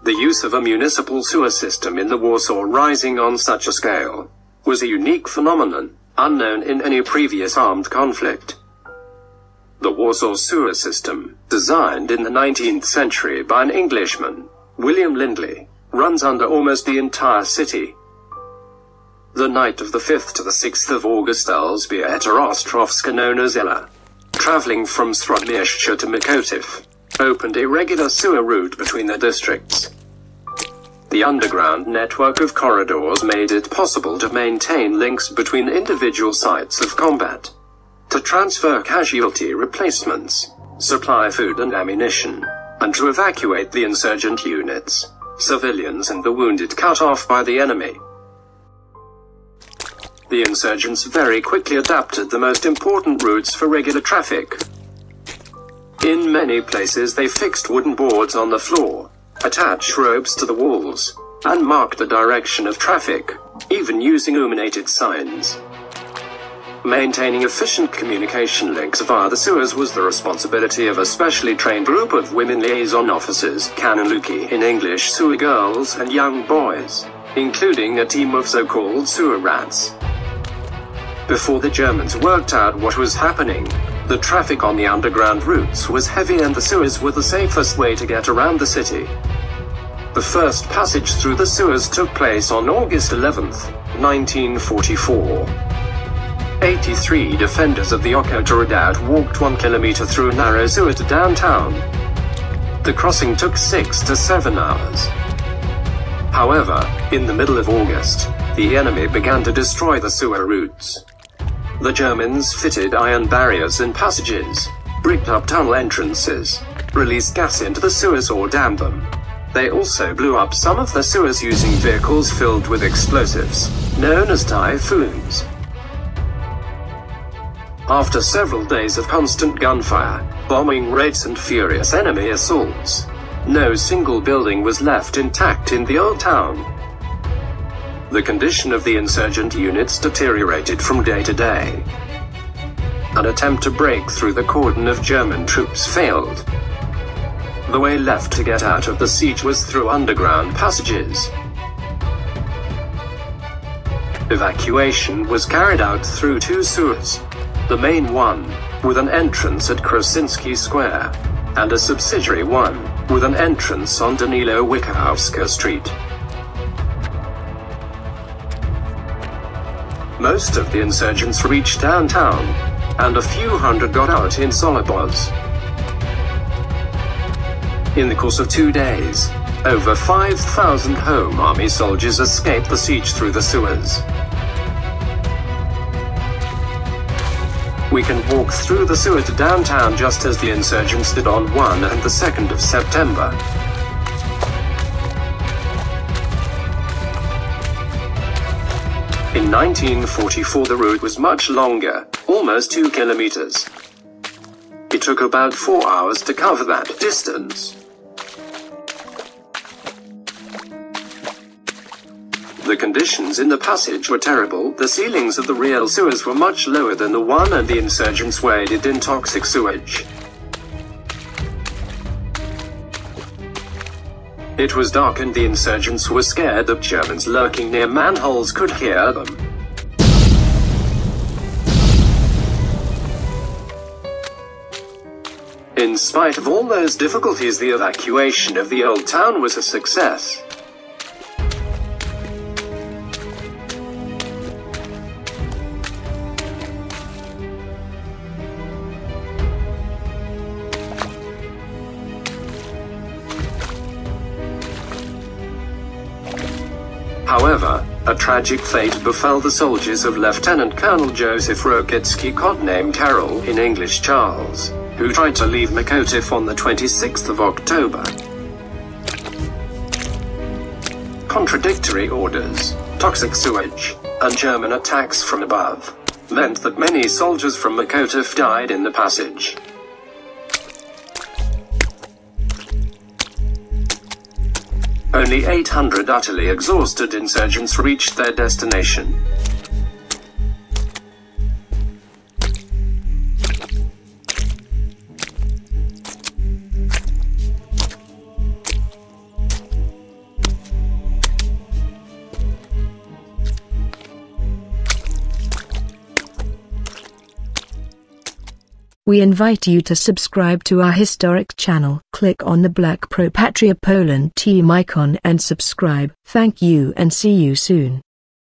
The use of a municipal sewer system in the Warsaw Rising on such a scale was a unique phenomenon, unknown in any previous armed conflict. The Warsaw sewer system, designed in the 19th century by an Englishman, William Lindley, runs under almost the entire city. The night of the 5th to the 6th of August, Elżbieta Ostrowska, known as Ella, traveling from Strodmieszcza to Mikołów, opened a regular sewer route between the districts. The underground network of corridors made it possible to maintain links between individual sites of combat, to transfer casualty replacements, supply food and ammunition, and to evacuate the insurgent units, civilians and the wounded cut off by the enemy. The insurgents very quickly adapted the most important routes for regular traffic. In many places they fixed wooden boards on the floor, attached ropes to the walls, and marked the direction of traffic, even using illuminated signs. Maintaining efficient communication links via the sewers was the responsibility of a specially trained group of women liaison officers, kanaluki in English, sewer girls and young boys, including a team of so-called sewer rats. Before the Germans worked out what was happening, the traffic on the underground routes was heavy and the sewers were the safest way to get around the city. The first passage through the sewers took place on August 11, 1944. 83 defenders of the Ochota Redoubt walked 1 kilometer through a narrow sewer to downtown. The crossing took 6 to 7 hours. However, in the middle of August, the enemy began to destroy the sewer routes. The Germans fitted iron barriers in passages, bricked up tunnel entrances, released gas into the sewers or dammed them. They also blew up some of the sewers using vehicles filled with explosives, known as typhoons. After several days of constant gunfire, bombing raids and furious enemy assaults, no single building was left intact in the old town. The condition of the insurgent units deteriorated from day to day. An attempt to break through the cordon of German troops failed. The way left to get out of the siege was through underground passages. Evacuation was carried out through 2 sewers. The main one, with an entrance at Krasinski Square, and a subsidiary one, with an entrance on Danilo Wikowska Street. Most of the insurgents reached downtown, and a few hundred got out in Solibóz. In the course of 2 days, over 5,000 Home Army soldiers escaped the siege through the sewers. We can walk through the sewer to downtown just as the insurgents did on 1 and the 2nd of September. In 1944 the route was much longer, almost 2 kilometers. It took about 4 hours to cover that distance. The conditions in the passage were terrible. The ceilings of the real sewers were much lower than the one and the insurgents waded in toxic sewage. It was dark and the insurgents were scared that Germans lurking near manholes could hear them. In spite of all those difficulties, the evacuation of the old town was a success. However, a tragic fate befell the soldiers of Lieutenant Colonel Joseph Rokicki, codenamed Carol in English Charles, who tried to leave Mikołów on the 26th of October. Contradictory orders, toxic sewage, and German attacks from above meant that many soldiers from Mikołów died in the passage. Only 800 utterly exhausted insurgents reached their destination. We invite you to subscribe to our historic channel. Click on the black Pro Patria Poland team icon and subscribe. Thank you and see you soon.